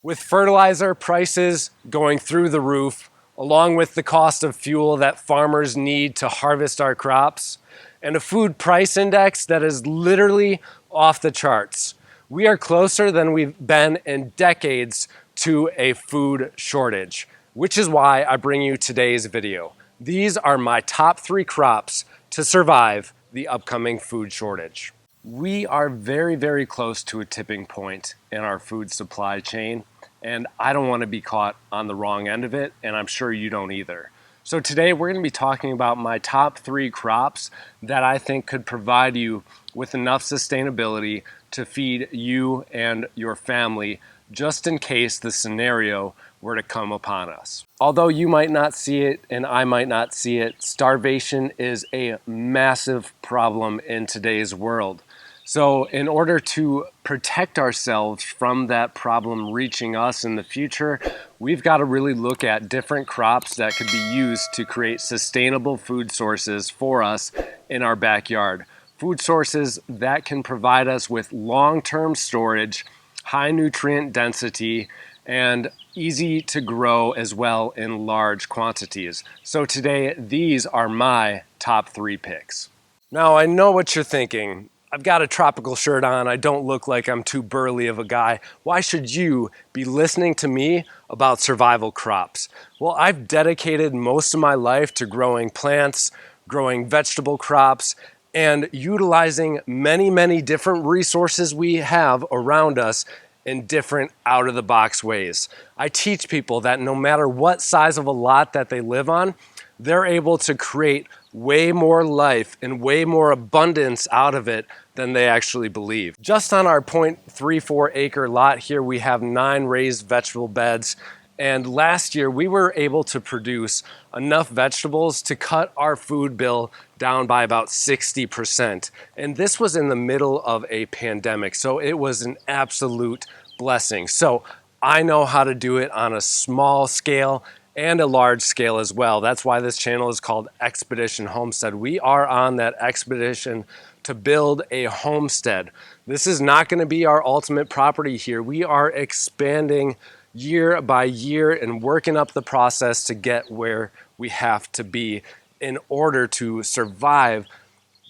With fertilizer prices going through the roof, along with the cost of fuel that farmers need to harvest our crops, and a food price index that is literally off the charts, we are closer than we've been in decades to a food shortage, which is why I bring you today's video. These are my top 3 crops to survive the upcoming food shortage. We are very, very close to a tipping point in our food supply chain, and I don't want to be caught on the wrong end of it, and I'm sure you don't either. So today we're going to be talking about my top 3 crops that I think could provide you with enough sustainability to feed you and your family just in case the scenario were to come upon us. Although you might not see it and I might not see it, starvation is a massive problem in today's world. So in order to protect ourselves from that problem reaching us in the future, we've got to really look at different crops that could be used to create sustainable food sources for us in our backyard. Food sources that can provide us with long-term storage, high nutrient density, and easy to grow as well in large quantities. So today, these are my top 3 picks. Now, I know what you're thinking. I've got a tropical shirt on, I don't look like I'm too burly of a guy. Why should you be listening to me about survival crops? Well, I've dedicated most of my life to growing plants, growing vegetable crops, and utilizing many, many different resources we have around us in different out-of-the-box ways. I teach people that no matter what size of a lot that they live on, they're able to create way more life and way more abundance out of it than they actually believe. Just on our 0.34 acre lot here, we have 9 raised vegetable beds. And last year, we were able to produce enough vegetables to cut our food bill down by about 60%. And this was in the middle of a pandemic, so it was an absolute blessing. So I know how to do it on a small scale and a large scale as well. That's why this channel is called Expedition Homestead. We are on that expedition to build a homestead. This is not going to be our ultimate property here. We are expanding year by year and working up the process to get where we have to be in order to survive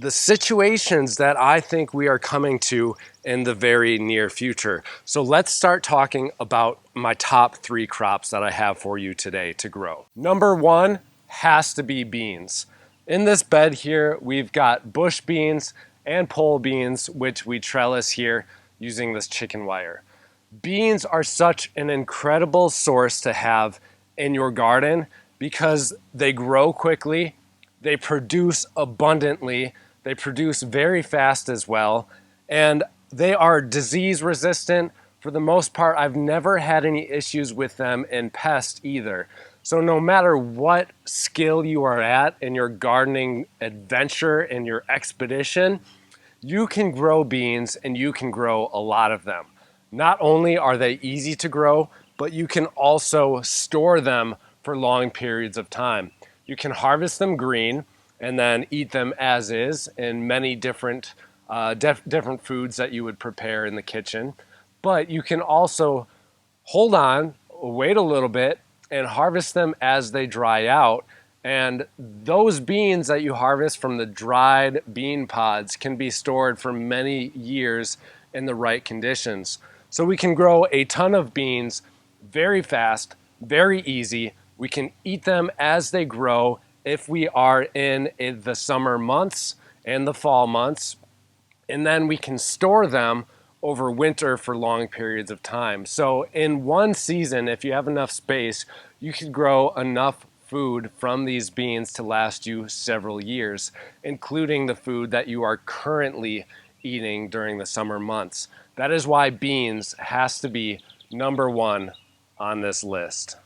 the situations that I think we are coming to in the very near future. So let's start talking about my top 3 crops that I have for you today to grow. Number 1 has to be beans. In this bed here, we've got bush beans and pole beans, which we trellis here using this chicken wire. Beans are such an incredible source to have in your garden because they grow quickly, they produce abundantly, they produce very fast as well, and they are disease resistant. For the most part, I've never had any issues with them in pest either. So no matter what skill you are at in your gardening adventure, in your expedition, you can grow beans and you can grow a lot of them. Not only are they easy to grow, but you can also store them for long periods of time. You can harvest them green and then eat them as is in many different foods that you would prepare in the kitchen. But you can also hold on, wait a little bit, and harvest them as they dry out. And those beans that you harvest from the dried bean pods can be stored for many years in the right conditions. So we can grow a ton of beans very fast, very easy. We can eat them as they grow if we are in the summer months and the fall months. And then we can store them over winter for long periods of time. So in one season, if you have enough space, you could grow enough food from these beans to last you several years, including the food that you are currently eating during the summer months. That is why beans has to be number 1 on this list.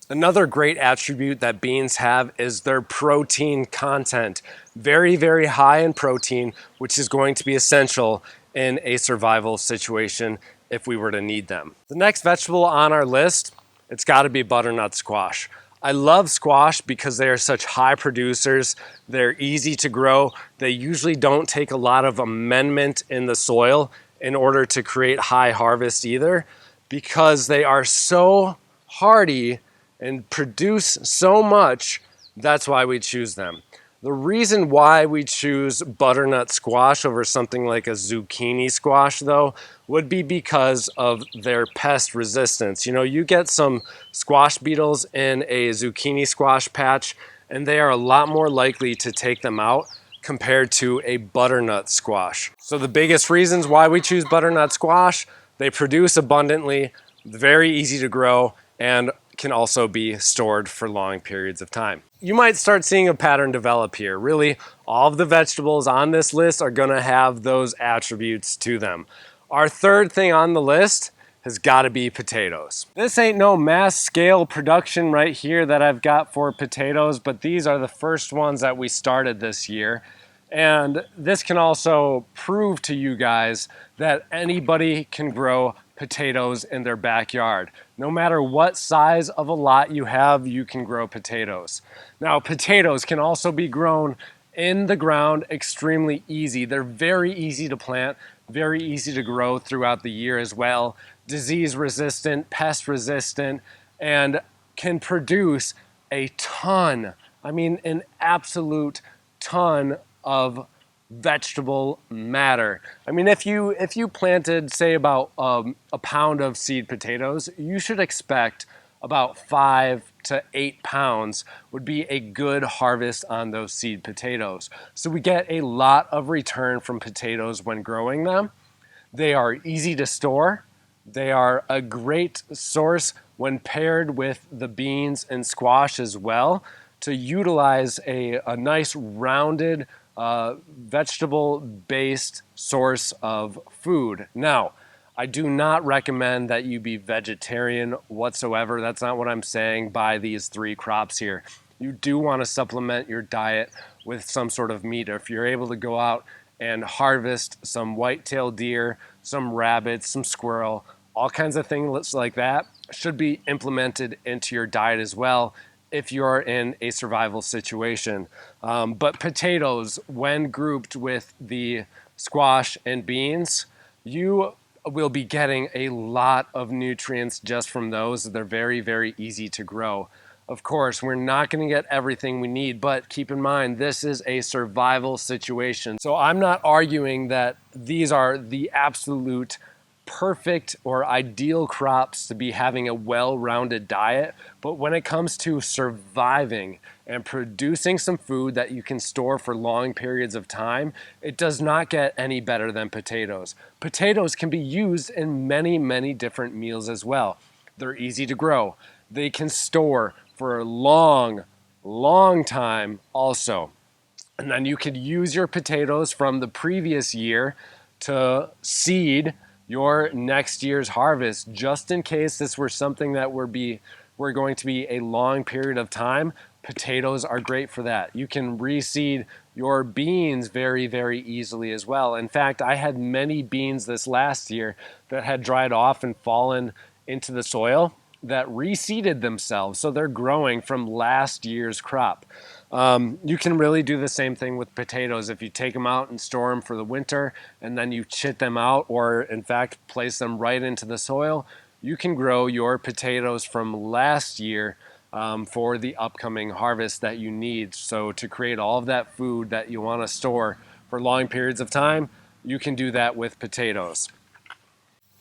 Another great attribute that beans have is their protein content. Very, very high in protein, which is going to be essential in a survival situation if we were to need them. The next vegetable on our list, it's got to be butternut squash. I love squash because they are such high producers. They're easy to grow. They usually don't take a lot of amendment in the soil in order to create high harvest either. because they are so hardy and produce so much. That's why we choose them. The reason why we choose butternut squash over something like a zucchini squash, though, would be because of their pest resistance. You know, you get some squash beetles in a zucchini squash patch, and they are a lot more likely to take them out compared to a butternut squash. So the biggest reasons why we choose butternut squash: they produce abundantly, very easy to grow, and can also be stored for long periods of time. You might start seeing a pattern develop here. Really, all of the vegetables on this list are gonna have those attributes to them. Our third thing on the list has gotta be potatoes. This ain't no mass scale production right here that I've got for potatoes, but these are the first ones that we started this year. And this can also prove to you guys that anybody can grow potatoes in their backyard. No matter what size of a lot you have, you can grow potatoes. Now, potatoes can also be grown in the ground extremely easy. They're very easy to plant, very easy to grow throughout the year as well. Disease resistant, pest resistant, and can produce a ton, I mean an absolute ton of vegetable matter. I mean, if you planted, say, about a pound of seed potatoes, you should expect about 5 to 8 pounds would be a good harvest on those seed potatoes. So we get a lot of return from potatoes when growing them. They are easy to store. They are a great source when paired with the beans and squash as well, to utilize a nice rounded vegetable-based source of food. Now, I do not recommend that you be vegetarian whatsoever. That's not what I'm saying by these three crops here. You do want to supplement your diet with some sort of meat. If you're able to go out and harvest some white-tailed deer, some rabbits, some squirrel, all kinds of things like that should be implemented into your diet as well if you're in a survival situation. But potatoes, when grouped with the squash and beans, you will be getting a lot of nutrients just from those. They're very, very easy to grow. Of course, we're not going to get everything we need, but keep in mind, this is a survival situation. So I'm not arguing that these are the absolute perfect or ideal crops to be having a well-rounded diet, but when it comes to surviving and producing some food that you can store for long periods of time, it does not get any better than potatoes. Potatoes can be used in many, many different meals as well. They're easy to grow. They can store for a long, long time also. And then you could use your potatoes from the previous year to seed your next year's harvest, just in case this were something that we're going to be a long period of time. Potatoes are great for that. You can reseed your beans very, very easily as well. In fact, I had many beans this last year that had dried off and fallen into the soil that reseeded themselves, so they're growing from last year's crop. You can really do the same thing with potatoes. If you take them out and store them for the winter and then you chit them out, or in fact place them right into the soil, you can grow your potatoes from last year for the upcoming harvest that you need. So to create all of that food that you want to store for long periods of time, you can do that with potatoes.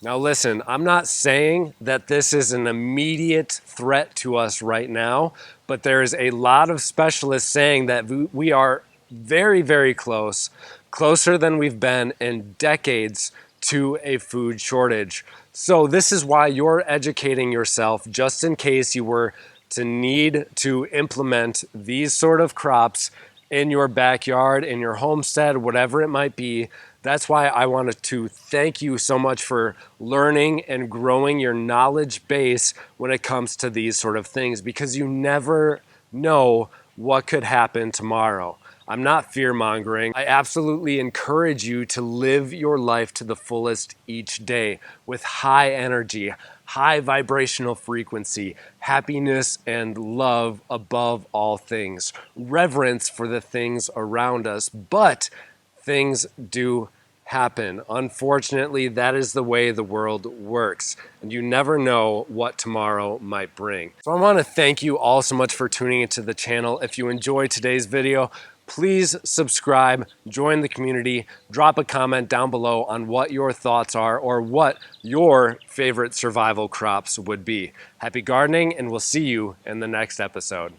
Now listen, I'm not saying that this is an immediate threat to us right now, but there is a lot of specialists saying that we are very, very close, closer than we've been in decades, to a food shortage. So this is why you're educating yourself, just in case you were to need to implement these sort of crops in your backyard, in your homestead, whatever it might be. That's why I wanted to thank you so much for learning and growing your knowledge base when it comes to these sort of things, because you never know what could happen tomorrow. I'm not fear-mongering. I absolutely encourage you to live your life to the fullest each day with high energy, high vibrational frequency, happiness and love above all things, reverence for the things around us, but things do happen. Unfortunately, that is the way the world works, and you never know what tomorrow might bring. So I want to thank you all so much for tuning into the channel. If you enjoyed today's video, please subscribe, join the community, drop a comment down below on what your thoughts are or what your favorite survival crops would be. Happy gardening, and we'll see you in the next episode.